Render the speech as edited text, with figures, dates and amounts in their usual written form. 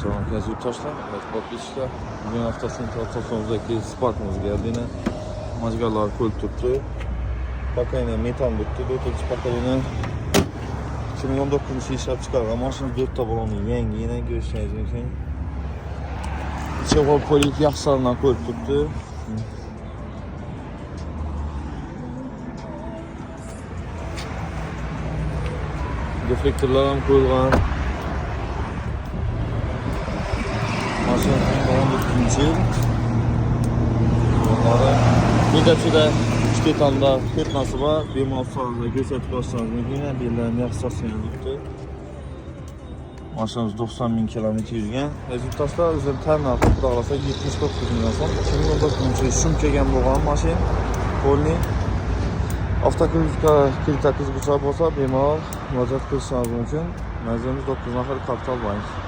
Son kez yurttaşlar, evet bakışlar. Bugün haftasının otomozdaki Spark'ımız geldi yine. Majgarlar kul tuttu. Bakayım metan tuttu. 4. Spark'larını 2019 işlep çıkargan maşın 4 tabanlı yengi yine görüşeceğiz mümkün. Chevrolet Polit yaxşılarından kul tuttu. Deflektörler ham qo'yilgan. Mashina 2019-yil. Bunları bedachida 2 tanda ketmasi bor. Bemalol sog'lig'iga ko'rsatib borishingiz mumkin. Bellarni yaxshi saqlanibdi. Mashinamiz 90 ming kilometr yurgan. Rezultatlar o'zini tan narxi xudo 79 million so'm. 2019-yil shum kelgan bo'lgan mashina. Polni avtokritika qiziquvchilar bo'lsa bemalol murojaat qilishingiz mumkin. Manzilimiz 9 nafar Kapital Bank.